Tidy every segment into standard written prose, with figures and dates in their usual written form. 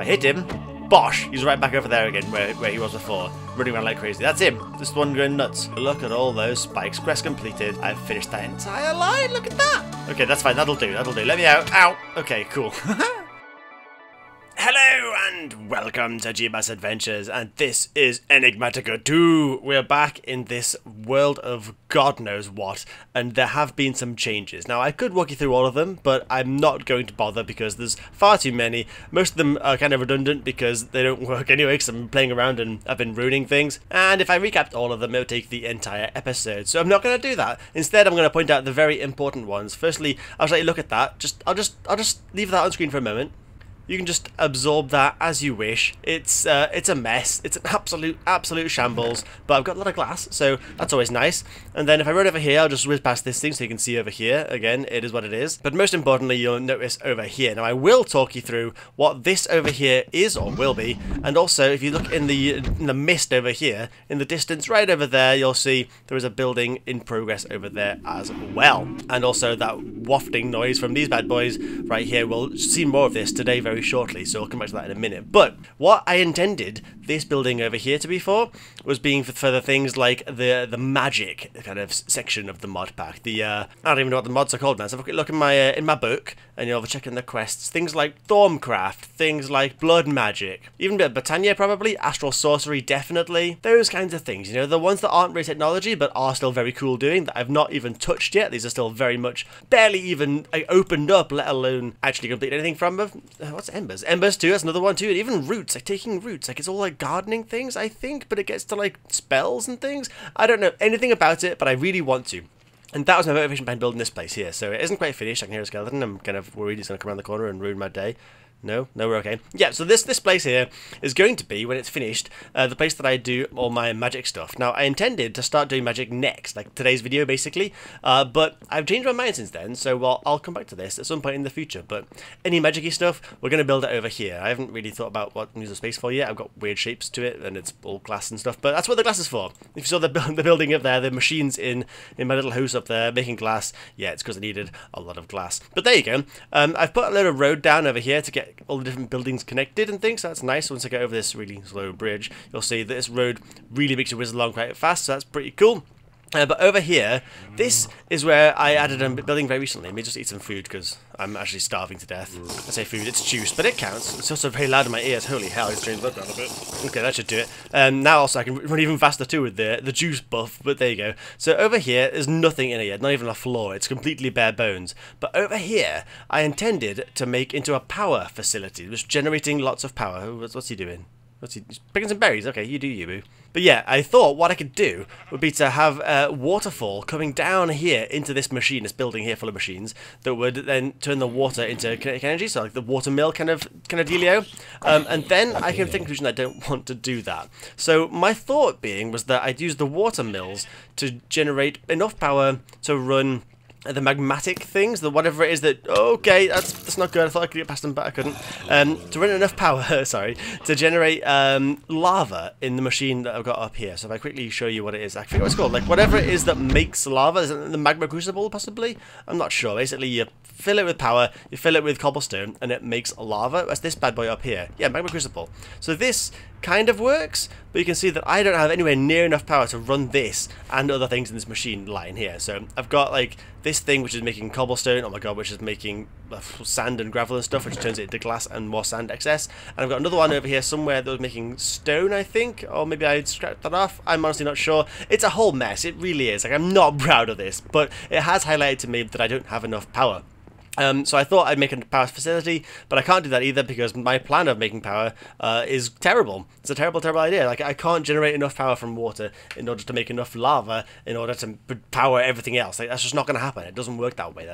I hit him, bosh, he's right back over there again where he was before, running around like crazy. That's him. This is the one going nuts. Look at all those spikes. Quest completed. I've finished that entire line. Look at that. Okay, that's fine. That'll do. That'll do. Let me out. Ow. Okay, cool. Hello and welcome to Jebus Adventures, and this is Enigmatica 2. We're back in this world of God knows what, and there have been some changes. Now, I could walk you through all of them, but I'm not going to bother because there's far too many. Most of them are kind of redundant because they don't work anyway, because I'm playing around and I've been ruining things. And if I recapped all of them, it would take the entire episode. So I'm not going to do that. Instead, I'm going to point out the very important ones. Firstly, I'll just let you look at that. I'll just leave that on screen for a moment. You can just absorb that as you wish. It's a mess. It's an absolute shambles. But I've got a lot of glass, so that's always nice. And then if I run over here, I'll just whiz past this thing so you can see over here. Again, it is what it is. But most importantly, you'll notice over here. Now, I will talk you through what this over here is or will be. And also, if you look in the mist over here, in the distance right over there, you'll see there is a building in progress over there as well. And also that wafting noise from these bad boys right here. We'll see more of this today very shortly, so I'll come back to that in a minute. But what I intended this building over here to be for was being for the things like the magic kind of section of the mod pack. I don't even know what the mods are called now. So have a quick look in my book, and you'll have a check in the quests. Things like Thorncraft, things like blood magic, even a bit of Botania probably, astral sorcery definitely. Those kinds of things, you know, the ones that aren't really technology but are still very cool doing, that I've not even touched yet. These are still very much barely even opened up, let alone actually complete anything from them. What's embers? Embers too, that's another one too. And even roots, like taking roots, like it's all like gardening things, I think, but it gets to like spells and things. I don't know anything about it, but I really want to. And that was my motivation behind building this place here. So it isn't quite finished. I can hear a skeleton. I'm kind of worried he's going to come around the corner and ruin my day. No, we're okay. Yeah, so this place here is going to be, when it's finished, the place that I do all my magic stuff. Now, I intended to start doing magic next, like today's video, basically, but I've changed my mind since then, so well, I'll come back to this at some point in the future. But any magic-y stuff, we're going to build it over here. I haven't really thought about what to use the space for yet. I've got weird shapes to it, and it's all glass and stuff, but that's what the glass is for. If you saw the building up there, the machines in my little house up there making glass, yeah, it's because I needed a lot of glass. But there you go. I've put a little road down over here to get all the different buildings connected and things, so that's nice. Once I get over this really slow bridge, you'll see that this road really makes you whiz along quite fast, so that's pretty cool. But over here, this is where I added a building very recently. Let me just eat some food because I'm actually starving to death. I say food, it's juice, but it counts. It's also very loud in my ears. Holy hell, it's changed that down a bit. Okay, that should do it. Now also I can run even faster too with the juice buff, but there you go. So over here, there's nothing in it yet, not even a floor. It's completely bare bones. But over here, I intended to make into a power facility. It was generating lots of power. What's he doing? He's picking some berries. Okay, you do you, boo. But yeah, I thought what I could do would be to have a waterfall coming down here into this machine, this building here full of machines, that would then turn the water into kinetic energy, so like the water mill kind of dealio. And then I came to the conclusion I don't want to do that. So my thought being was that I'd use the water mills to generate enough power to run the magmatic things, the whatever it is that, okay, that's not good. I thought I could get past them, but I couldn't. To run enough power, sorry, to generate lava in the machine that I've got up here. So if I quickly show you what it is, I forget what it's called, like whatever it is that makes lava, is it the magma crucible possibly? I'm not sure. Basically, you fill it with power, you fill it with cobblestone, and it makes lava. That's this bad boy up here. Yeah, magma crucible. So this kind of works, but you can see that I don't have anywhere near enough power to run this and other things in this machine line here. So I've got like this thing which is making cobblestone, oh my god, which is making sand and gravel and stuff, which turns it into glass and more sand excess. And I've got another one over here somewhere that was making stone, I think, or maybe I'd scrapped that off. I'm honestly not sure. It's a whole mess, it really is. Like, I'm not proud of this, but it has highlighted to me that I don't have enough power. So I thought I'd make a power facility, but I can't do that either because my plan of making power is terrible. It's a terrible idea. Like, I can't generate enough power from water in order to make enough lava in order to power everything else. Like, that's just not going to happen. It doesn't work that way.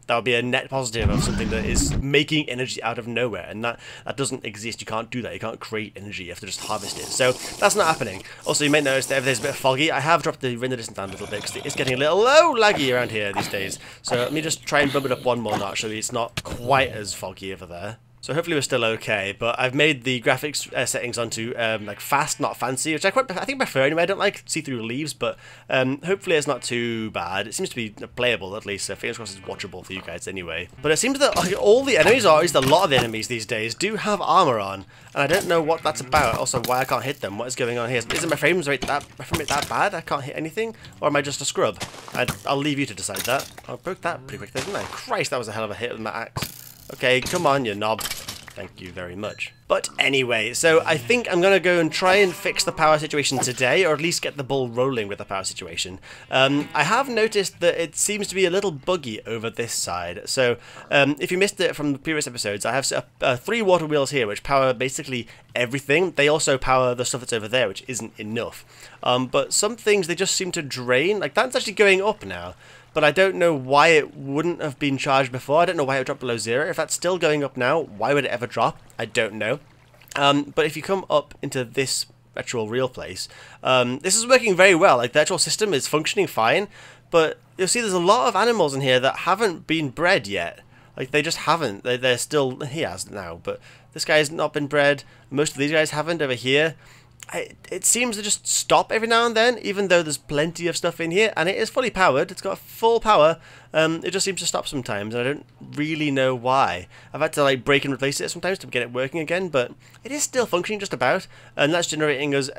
That would be a net positive of something that is making energy out of nowhere, and that doesn't exist. You can't do that. You can't create energy. You have to just harvest it. So that's not happening. Also, you may notice that everything's a bit foggy. I have dropped the render distance down a little bit because it's getting a little laggy around here these days. So let me just try and bump it up one more notch so it's not quite as foggy over there. So hopefully we're still okay, but I've made the graphics settings onto like fast, not fancy, which I think I prefer anyway. I don't like see-through leaves, but hopefully it's not too bad. It seems to be playable at least, so fingers crossed it's watchable for you guys anyway. But it seems that like, all the enemies, or at least a lot of the enemies these days, do have armor on, and I don't know what that's about. Also, why I can't hit them. What is going on here? Isn't my frame rate that bad? I can't hit anything, or am I just a scrub? I'll leave you to decide that. I broke that pretty quick, didn't I? Christ, that was a hell of a hit with my axe. Okay, come on, you knob. Thank you very much. But anyway, so I think I'm going to go and try and fix the power situation today, or at least get the ball rolling with the power situation. I have noticed that it seems to be a little buggy over this side. So if you missed it from the previous episodes, I have set up 3 water wheels here, which power basically everything. They also power the stuff that's over there, which isn't enough. But some things, they just seem to drain. Like, that's actually going up now. But I don't know why it wouldn't have been charged before. I don't know why it dropped below 0. If that's still going up now, why would it ever drop? I don't know. But if you come up into this actual real place, this is working very well. Like, the actual system is functioning fine. But you'll see there's a lot of animals in here that haven't been bred yet. Like, they just haven't. They're still... He has now, but this guy has not been bred. Most of these guys haven't over here. It seems to just stop every now and then, even though there's plenty of stuff in here, and it is fully powered. It's got full power. It just seems to stop sometimes, and I don't really know why. I've had to like break and replace it sometimes to get it working again, but it is still functioning just about, and that's generating us,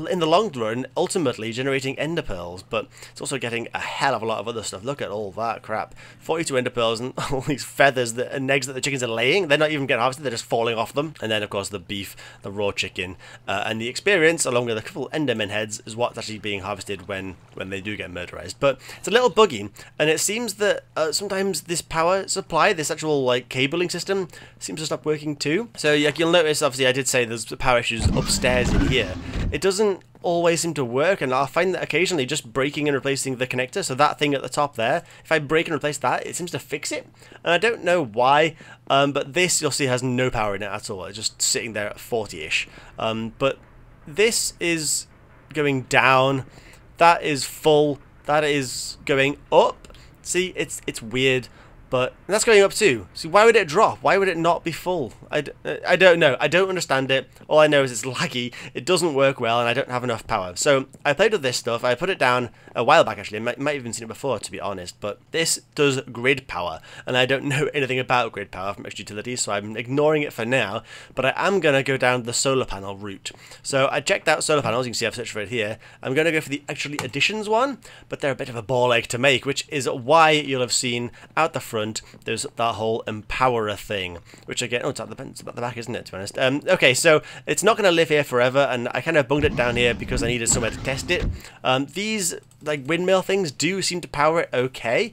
in the long run, ultimately generating ender pearls, but it's also getting a hell of a lot of other stuff. Look at all that crap. 42 ender pearls and all these feathers and eggs that the chickens are laying. They're not even getting harvested, they're just falling off them. And then, of course, the beef, the raw chicken, and the experience, along with a couple of enderman heads, is what's actually being harvested when they do get murderized. But it's a little buggy, and it seems that sometimes this power supply, this actual like cabling system, seems to stop working too. So like, you'll notice, obviously, I did say there's power issues upstairs in here. It doesn't always seem to work, and I'll find that occasionally just breaking and replacing the connector, so that thing at the top there, if I break and replace that, it seems to fix it, and I don't know why, but this, you'll see, has no power in it at all. It's just sitting there at 40-ish, but this is going down, that is full, that is going up. See, it's weird. But that's going up too. See, why would it drop? Why would it not be full? I don't know. I don't understand it. All I know is it's laggy. It doesn't work well, and I don't have enough power. So I played with this stuff. I put it down a while back, actually. I might have even seen it before, to be honest. But this does grid power, and I don't know anything about grid power from extra utilities, so I'm ignoring it for now. But I am going to go down the solar panel route. So I checked out solar panels. You can see I've searched for it here. I'm going to go for the actually additions one, but they're a bit of a ball ache to make, which is why you'll have seen out the front there's that whole empowerer thing, which again, it's at the back, isn't it, to be honest? Okay, so it's not going to live here forever, and I kind of bunged it down here because I needed somewhere to test it. These like windmill things do seem to power it okay.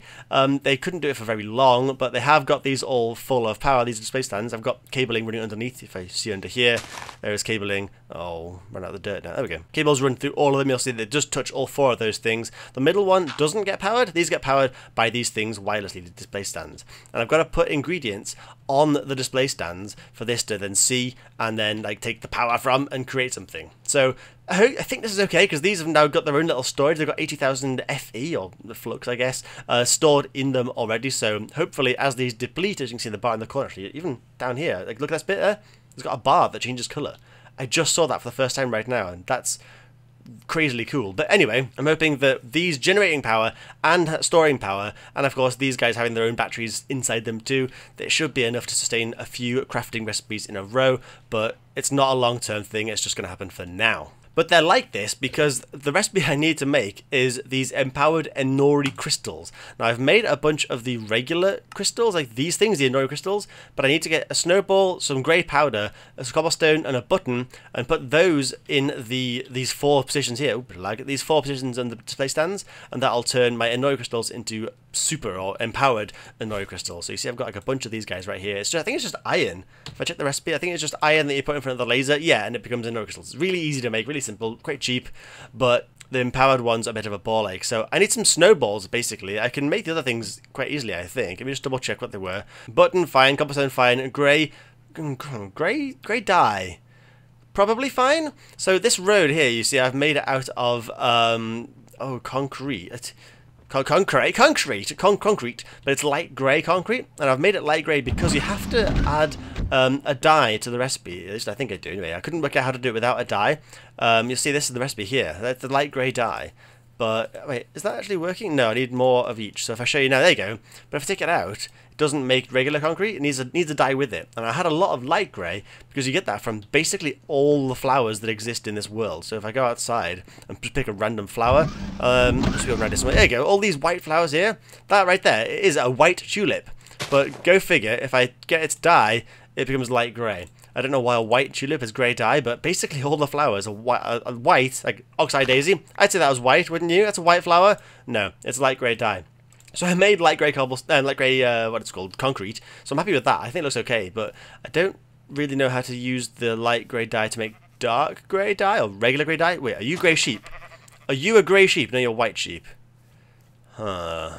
They couldn't do it for very long, but they have got these all full of power, these display stands. I've got cabling running underneath. If I see under here, there is cabling. Oh, run out of the dirt now. There we go. Cables run through all of them. You'll see they just touch all 4 of those things. The middle one doesn't get powered. These get powered by these things wirelessly, the display stands. And I've got to put ingredients on the display stands for this to then see and then like take the power from and create something. So I think this is okay because these have now got their own little storage. They've got 80,000 FE, or the flux, I guess, stored in them already. So hopefully as these deplete, as you can see in the bar in the corner, actually, even down here, like look at this bit there, it's got a bar that changes colour. I just saw that for the first time right now, and that's crazily cool. But anyway, I'm hoping that these generating power and storing power, and of course these guys having their own batteries inside them too, that it should be enough to sustain a few crafting recipes in a row, but it's not a long-term thing, it's just going to happen for now. But they're like this because the recipe I need to make is these empowered Enori crystals. Now I've made a bunch of the regular crystals, like these things, the Enori crystals, but I need to get a snowball, some grey powder, a cobblestone and a button, and put those in these 4 positions here. Oops, lag. These 4 positions on the display stands, and that'll turn my Enori crystals into super or empowered Enori crystals. So you see I've got like a bunch of these guys right here. It's just, I think it's just iron. If I check the recipe, I think it's just iron that you put in front of the laser, yeah, and it becomes Enori crystals. It's really easy to make, really simple, quite cheap, but the empowered one's a bit of a ball ache. So I need some snowballs, basically. I can make the other things quite easily, I think. Let me just double check what they were. Button, fine. Cobblestone, fine. Grey dye, probably fine. So this road here, you see, I've made it out of concrete. Concrete, but it's light grey concrete, and I've made it light grey because you have to add a dye to the recipe. At least I think I do. Anyway, I couldn't work out how to do it without a dye. You'll see this is the recipe here. That's the light grey dye. But, wait, is that actually working? No, I need more of each. So if I show you now, there you go. But if I take it out, it doesn't make regular concrete. It needs a dye with it. And I had a lot of light grey, because you get that from basically all the flowers that exist in this world. So if I go outside and just pick a random flower, just go around this way. There you go. All these white flowers here, that right there is a white tulip. But go figure, if I get its dye, it becomes light grey. I don't know why a white tulip is grey dye, but basically all the flowers are white, like oxeye daisy. I'd say that was white, wouldn't you? That's a white flower? No, it's light grey dye. So I made light grey light grey, what it's called, concrete. So I'm happy with that. I think it looks okay, but I don't really know how to use the light grey dye to make dark grey dye or regular grey dye. Wait, are you grey sheep? Are you a grey sheep? No, you're white sheep. Huh.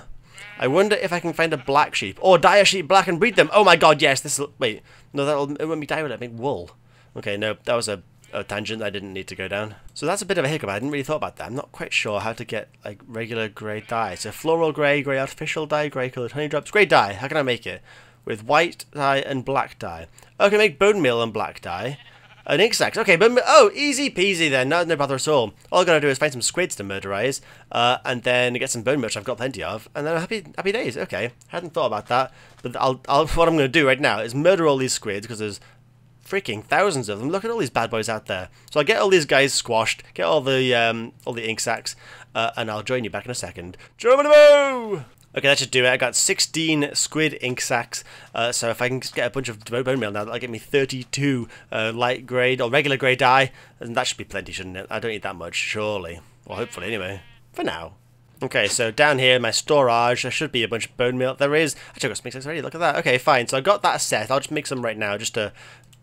I wonder if I can find a black sheep. Or dye a sheep black and breed them. Oh my god, yes. Wait. No, it won't be dye, will it? Make wool. Okay, no, that was a tangent I didn't need to go down. So that's a bit of a hiccup. I didn't really thought about that. I'm not quite sure how to get, like, regular grey dye. So floral grey, grey artificial dye, grey coloured honey drops. Grey dye. How can I make it? With white dye and black dye. Okay, make bone meal and black dye. An ink sac. Okay, but oh, easy peasy then. No bother at all. All I gotta do is find some squids to murderize, and then get some bone meal, which I've got plenty of, and then happy days. Okay, hadn't thought about that, but what I'm gonna do right now is murder all these squids because there's freaking thousands of them. Look at all these bad boys out there. So I'll get all these guys squashed, get all the ink sacs, and I'll join you back in a second. Geronimo! Okay, that should do it. I got 16 squid ink sacs, so if I can get a bunch of bone meal now, that'll get me 32 light grey or regular grey dye, and that should be plenty, shouldn't it? I don't need that much, surely. Well, hopefully, anyway. For now. Okay, so down here, my storage, there should be a bunch of bone meal. There is. Actually, I've got some ink sacs already. Look at that. Okay, fine. So I got that set. I'll just make some right now, just to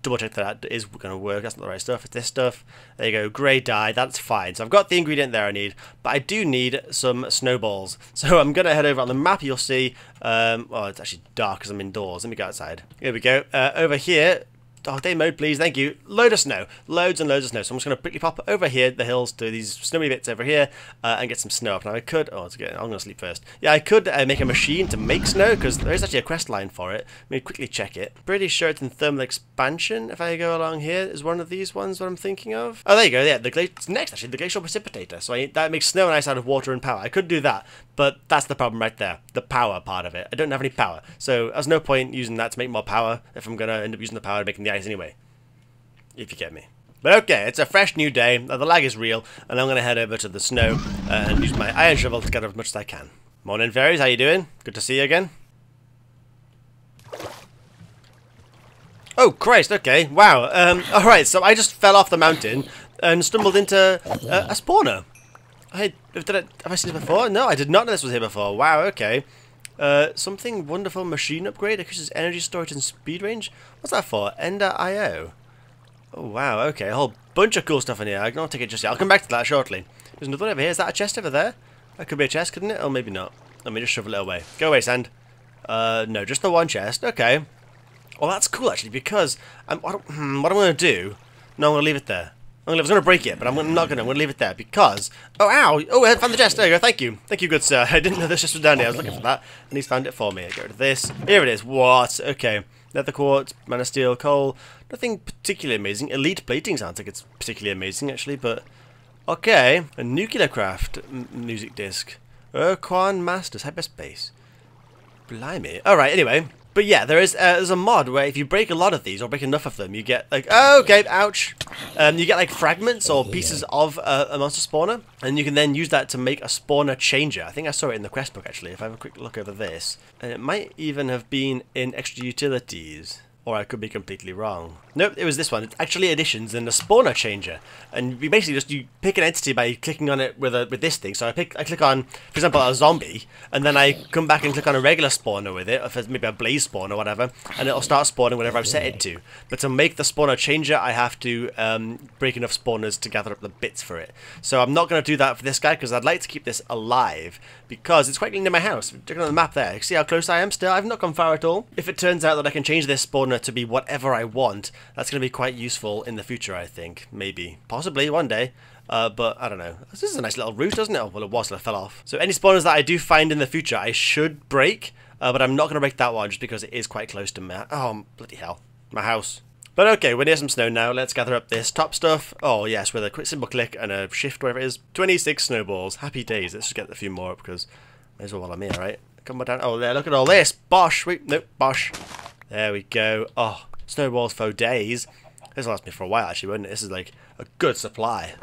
double check that is going to work. That's not the right stuff. It's this stuff. There you go. Grey dye. That's fine. So I've got the ingredient there I need, but I do need some snowballs. So I'm going to head over on the map. You'll see. Well, it's actually dark because I'm indoors. Let me go outside. Here we go. Over here. Oh, day mode, please. Thank you. Load of snow. Loads and loads of snow. So I'm just going to quickly pop over here, the hills, to these snowy bits over here, and get some snow up. Now I could... Oh, I'm going to sleep first. Yeah, I could make a machine to make snow, because there is actually a quest line for it. Let me quickly check it. Pretty sure it's in thermal expansion. If I go along here, is one of these ones what I'm thinking of? Oh, there you go. Yeah, it's next, actually, the glacial precipitator. So that makes snow and ice out of water and power. I could do that, but that's the problem right there. The power part of it. I don't have any power. So there's no point using that to make more power if I'm going to end up using the power to making the ice anyway. If you get me. But okay, it's a fresh new day, the lag is real, and I'm going to head over to the snow and use my iron shovel to gather as much as I can. Morning fairies, how you doing? Good to see you again. Oh Christ, okay, wow. Alright, so I just fell off the mountain and stumbled into a spawner. Have I seen this before? No, I did not know this was here before. Wow, okay. Something wonderful machine upgrade, increases energy storage and speed range. What's that for? Ender IO. Oh wow, okay, a whole bunch of cool stuff in here. I can't take it just yet. I'll come back to that shortly. There's another one over here. Is that a chest over there? That could be a chest, couldn't it? Or maybe not. Let me just shovel it away. Go away, sand. No, just the one chest. Okay. Well, that's cool actually, because what I'm going to do... No, I'm going to leave it there. I was going to break it, but I'm not going to. I'm going to leave it there because... Oh, ow! Oh, I found the chest. There you go. Thank you. Thank you, good sir. I didn't know this chest was down here. I was looking for that, and he's found it for me. I get rid of this. Here it is. What? Okay. Leather quartz, mana steel, coal. Nothing particularly amazing. Elite plating sounds like it's particularly amazing, actually, but... Okay. A nuclear craft music disc. Urquan Masters, hyperspace. Blimey. Alright, anyway. But yeah, there's a mod where if you break a lot of these, or break enough of them, you get like... Oh, okay, ouch. You get like fragments or pieces of a monster spawner, and you can then use that to make a spawner changer. I think I saw it in the quest book, actually, if I have a quick look over this. And it might even have been in extra utilities. Or I could be completely wrong. Nope, it was this one. It's actually additions and a spawner changer. And you basically you pick an entity by clicking on it with this thing. So I click on, for example, a zombie, and then I come back and click on a regular spawner with it, if it's maybe a blaze spawn or whatever, and it'll start spawning whatever I've set it to. But to make the spawner changer, I have to break enough spawners to gather up the bits for it. So I'm not going to do that for this guy, because I'd like to keep this alive, because it's quite near my house. Check on the map there. See how close I am still? I've not gone far at all. If it turns out that I can change this spawner to be whatever I want, that's going to be quite useful in the future, I think. Maybe. Possibly, one day. But, I don't know. This is a nice little route, doesn't it? Oh, well, it was, and I fell off. So any spawners that I do find in the future, I should break. But I'm not going to break that one, just because it is quite close to me. Oh, bloody hell. My house. But okay, we're near some snow now. Let's gather up this top stuff. Oh yes, with a quick simple click and a shift, whatever it is. 26 snowballs. Happy days. Let's just get a few more up because may as well while I'm here, right? Come on down. Oh, there, look at all this. Bosh. Wait, nope, bosh. There we go. Oh, snowballs for days. This will last me for a while, actually, won't it? This is like a good supply.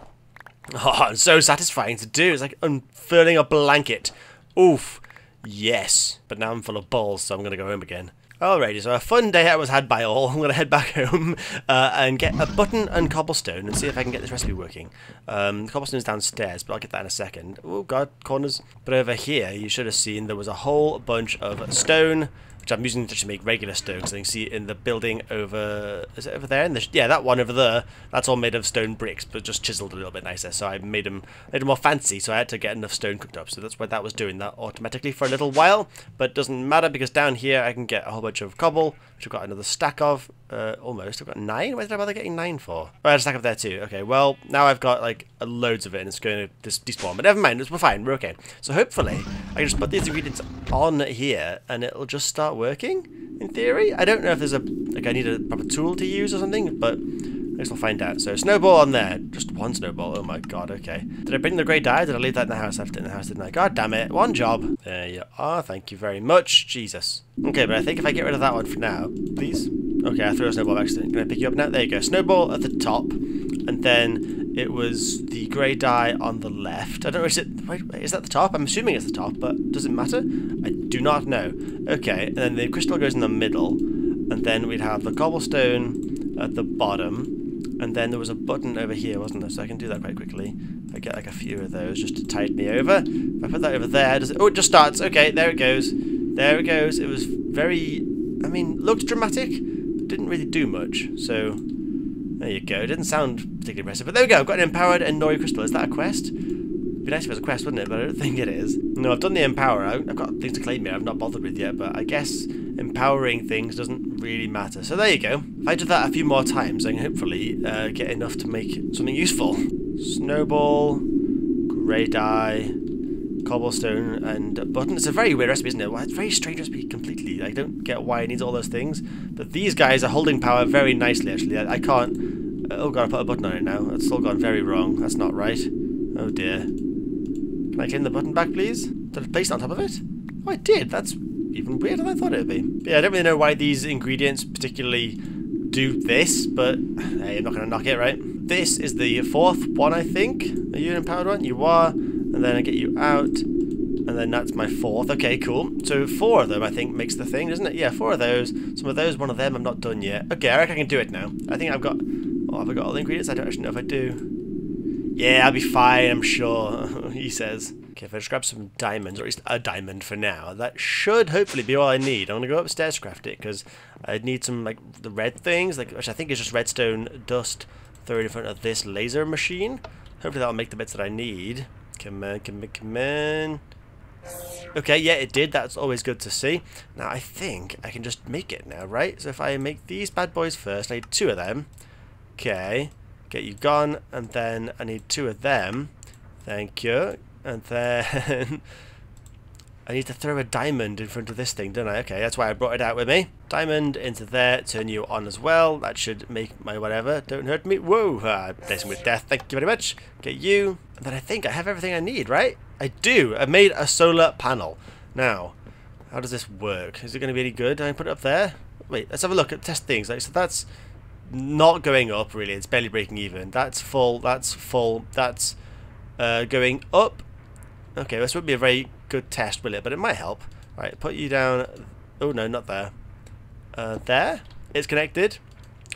Oh, it's so satisfying to do. It's like unfurling a blanket. Oof. Yes. But now I'm full of balls, so I'm going to go home again. Alrighty, so a fun day out was had by all. I'm going to head back home and get a button and cobblestone and see if I can get this recipe working. Cobblestone's downstairs, but I'll get that in a second. Oh god, corners. But over here, you should have seen there was a whole bunch of stone, which I'm using to make regular stone, because you can see in the building over... Is it over there? Yeah, that one over there. That's all made of stone bricks, but just chiseled a little bit nicer. So I made them more fancy, so I had to get enough stone cooked up. So that's why that was doing that automatically for a little while. But it doesn't matter, because down here I can get a whole bunch of cobble, which I've got another stack of. Almost. I've got 9? Why did I bother getting 9 for? Oh, I had a stack up there too. Okay, well, now I've got like loads of it and it's going to despawn. But never mind, we're fine, we're okay. So hopefully, I can just put these ingredients on here and it'll just start working, in theory. I don't know if there's I need a proper tool to use or something, but I guess we'll find out. So, snowball on there. Just one snowball. Oh my god, okay. Did I bring the grey dye? Did I leave that in the house? I left it in the house, didn't I? God damn it. One job. There you are. Thank you very much. Jesus. Okay, but I think if I get rid of that one for now, please. Okay, I threw a snowball by accident. Can I pick you up now? There you go. Snowball at the top. And then it was the grey dye on the left. I don't know, wait, is that the top? I'm assuming it's the top, but does it matter? I do not know. Okay, and then the crystal goes in the middle. And then we'd have the cobblestone at the bottom. And then there was a button over here, wasn't there? So I can do that quite quickly. I get like a few of those just to tide me over. If I put that over there, does it... Oh, it just starts. Okay, there it goes. There it goes. It was very... I mean, looked dramatic, but didn't really do much. So, there you go. It didn't sound particularly impressive. But there we go. I've got an empowered Nori crystal. Is that a quest? It'd be nice if it was a quest, wouldn't it? But I don't think it is. No, I've done the empower. I've got things to claim here I've not bothered with yet, but I guess empowering things doesn't really matter. So there you go. If I do that a few more times, I can hopefully get enough to make something useful. Snowball, grey dye, cobblestone, and button. It's a very weird recipe, isn't it? Well, it's a very strange recipe completely. I don't get why it needs all those things. But these guys are holding power very nicely, actually. I can't... oh god, I put a button on it now. It's all gone very wrong. That's not right. Oh dear. Can I claim the button back, please? Did I place it on top of it? Oh, I did. That's even weirder than I thought it would be. But yeah, I don't really know why these ingredients particularly do this, but hey, I'm not going to knock it, right? This is the fourth one, I think. Are you an empowered one? You are. And then I get you out. And then that's my fourth. Okay, cool. So 4 of them, I think, makes the thing, doesn't it? Yeah, 4 of those. Some of those, one of them, I'm not done yet. Okay, I reckon I can do it now. I think I've got... Oh, have I got all the ingredients? I don't actually know if I do. Yeah, I'll be fine, I'm sure, he says. Okay, if I just grab some diamonds, or at least a diamond for now, that should hopefully be all I need. I'm going to go upstairs to craft it, because I need some, like, the red things, like, which I think is just redstone dust thrown in front of this laser machine. Hopefully that'll make the bits that I need. Come on, come on, come on. Okay, yeah, it did. That's always good to see. Now, I think I can just make it now, right? So if I make these bad boys first, I need 2 of them. Okay. Get you gone, and then I need 2 of them. Thank you. And then I need to throw a diamond in front of this thing, don't I? Okay, that's why I brought it out with me. Diamond into there, turn you on as well. That should make my whatever. Don't hurt me. Whoa, blessing with death. Thank you very much. Get you. And then I think I have everything I need, right? I do. I made a solar panel. Now, how does this work? Is it going to be any good? Can I put it up there? Wait, let's have a look at test things. Like, so that's not going up, really. It's barely breaking even. That's full. That's full. That's going up. Okay, this would be a very good test, will it? But it might help. Right, put you down. Oh, no, not there. There. It's connected.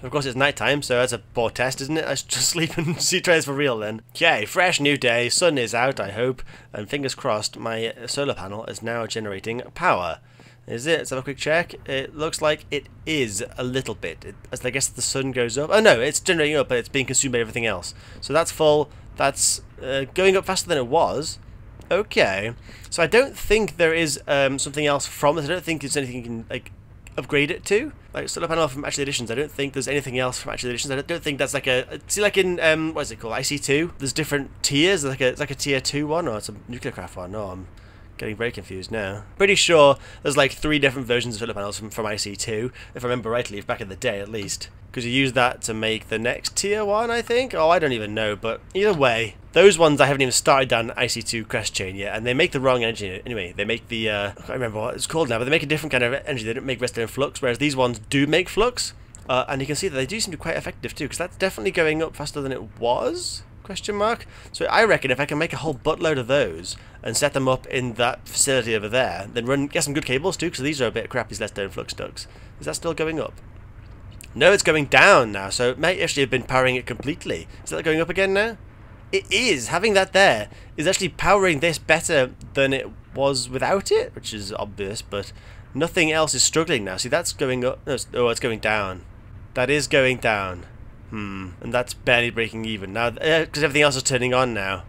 Of course, it's nighttime, so that's a poor test, isn't it? Let's just sleep and see try this for real then. Okay, fresh new day. Sun is out, I hope. And fingers crossed, my solar panel is now generating power. Is it? Let's have a quick check. It looks like it is a little bit. As I guess the sun goes up. Oh no, it's generating up, but it's being consumed by everything else. So that's full. That's going up faster than it was. Okay. So I don't think there is something else from this. I don't think there's anything you can like upgrade it to. Like solar panel from Actual Editions. I don't think there's anything else from Actual Editions. I don't think that's like a... See, like in what is it called? IC2. There's different tiers. It's like a tier 2 one, or it's a nuclear craft one. No, I'm Getting very confused now. Pretty sure there's like 3 different versions of solar panels from IC2, if I remember rightly, back in the day at least. Because you use that to make the next tier 1, I think? Oh, I don't even know, but either way, those ones I haven't even started down IC2 crest chain yet, and they make the wrong energy. Anyway, they make the, I can't remember what it's called now, but they make a different kind of energy. They don't make redstone flux, whereas these ones do make flux. And you can see that they do seem to be quite effective too, because that's definitely going up faster than it was? Question mark. So I reckon if I can make a whole buttload of those and set them up in that facility over there, then get some good cables too, because these are a bit crap, these redstone flux ducts. Is that still going up? No, it's going down now, so it may actually have been powering it completely. Is that going up again now? It is. Having that there is actually powering this better than it was without it, which is obvious, but nothing else is struggling now. See, that's going up. No, it's going down. That is going down. And that's barely breaking even now, because everything else is turning on now.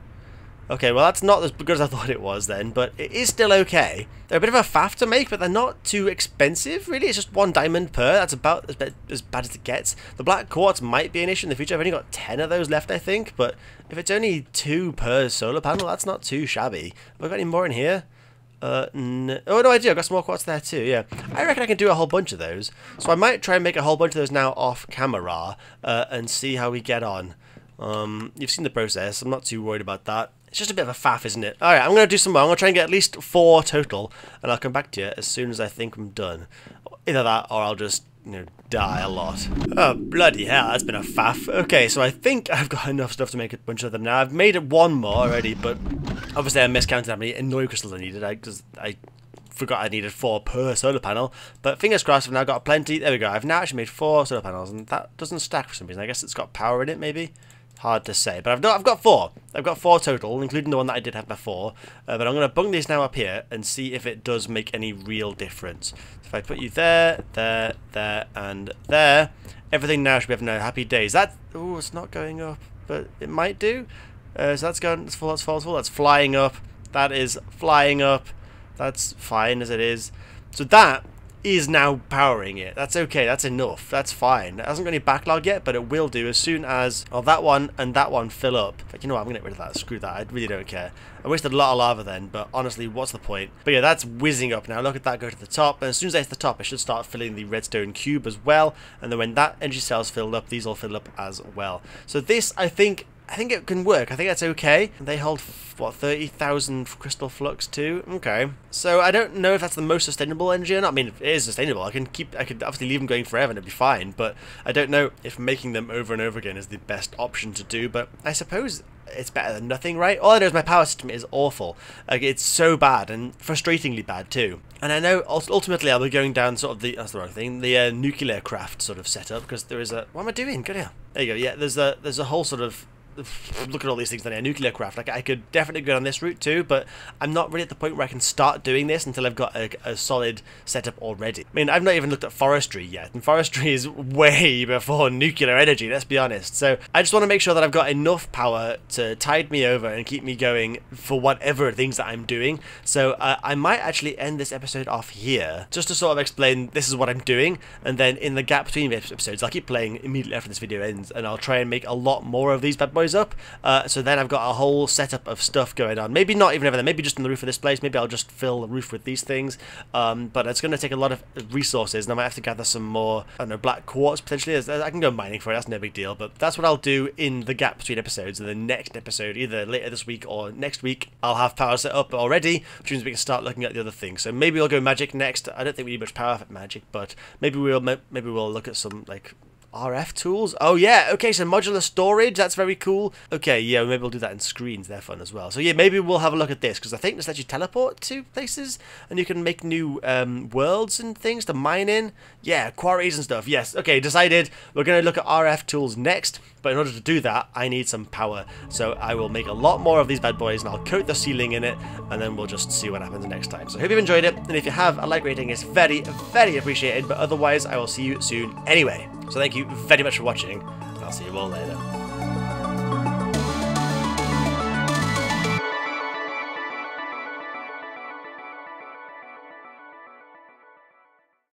Okay, well that's not as good as I thought it was then, but it is still okay. They're a bit of a faff to make, but they're not too expensive, really. It's just 1 diamond per. That's about as bad as it gets. The black quartz might be an issue in the future. I've only got 10 of those left, I think, but if it's only 2 per solar panel, that's not too shabby. Have I got any more in here? No. Oh, no, I do. I've got some more quartz there too, yeah. I reckon I can do a whole bunch of those. So I might try and make a whole bunch of those now off camera and see how we get on. You've seen the process. I'm not too worried about that. It's just a bit of a faff, isn't it? Alright, I'm going to do some more. I'm going to try and get at least 4 total, and I'll come back to you as soon as I think I'm done. Either that, or I'll just, you know, die a lot. Oh, bloody hell, that's been a faff. Okay, so I think I've got enough stuff to make a bunch of them now. I've made 1 more already, but obviously I miscounted how many annoy crystals I needed, because I forgot I needed 4 per solar panel. But fingers crossed, I've now got plenty. There we go. I've now actually made 4 solar panels, and that doesn't stack for some reason. I guess it's got power in it, maybe? Hard to say, but I've got 4. I've got 4 total, including the one that I did have before. But I'm going to bung these now up here and see if it does make any real difference. So if I put you there, there, there, and there, everything now should be having happy days. That, oh, it's not going up, but it might do. So that's going, it's full, that's full, that's full. That's flying up. That is flying up. That's fine as it is. So that is now powering it. That's okay, that's enough, that's fine. It hasn't got any backlog yet, but it will do as soon as that one and that one fill up. In fact, you know what, I'm going to get rid of that, screw that, I really don't care. I wasted a lot of lava then, but honestly, what's the point? But yeah, that's whizzing up now, look at that go to the top, and as soon as I hit the top, it should start filling the redstone cube as well, and then when that energy cell's filled up, these all fill up as well. So this, I think it can work. I think that's okay. They hold, what, 30,000 crystal flux too? Okay. So I don't know if that's the most sustainable energy or not. I mean, it is sustainable. I could obviously leave them going forever and it'd be fine, but I don't know if making them over and over again is the best option to do, but I suppose it's better than nothing, right? All I know is my power system is awful. Like, it's so bad and frustratingly bad too. And I know ultimately I'll be going down sort of that's the wrong thing, the nuclear craft sort of setup, because there is a, what am I doing? Go down. There you go. Yeah, there's a whole sort of, look at all these things down here, nuclear craft. Like, I could definitely go down this route too, but I'm not really at the point where I can start doing this until I've got a solid setup already. I mean, I've not even looked at forestry yet, and forestry is way before nuclear energy, let's be honest. So I just want to make sure that I've got enough power to tide me over and keep me going for whatever things that I'm doing. So I might actually end this episode off here, just to sort of explain this is what I'm doing, and then in the gap between episodes, I'll keep playing immediately after this video ends, and I'll try and make a lot more of these bad boys up, so then I've got a whole setup of stuff going on. Maybe not even over there, maybe just on the roof of this place, maybe I'll just fill the roof with these things, but it's going to take a lot of resources, and I might have to gather some more, I don't know, black quartz potentially. I can go mining for it, that's no big deal, but that's what I'll do in the gap between episodes. And the next episode, either later this week or next week, I'll have power set up already, which means we can start looking at the other things. So maybe we'll go magic next. I don't think we need much power for magic, but maybe we'll look at some, like, RF tools? Oh yeah, okay, so modular storage, that's very cool. Okay, yeah, maybe we'll do that in screens, they're fun as well. So yeah, maybe we'll have a look at this, because I think this lets you teleport to places, and you can make new worlds and things to mine in. Yeah, quarries and stuff, yes. Okay, decided, we're going to look at RF tools next, but in order to do that, I need some power. So I will make a lot more of these bad boys, and I'll coat the ceiling in it, and then we'll just see what happens next time. So I hope you've enjoyed it, and if you have, a like rating is very, very appreciated, but otherwise, I will see you soon anyway. So thank you very much for watching, and I'll see you all later.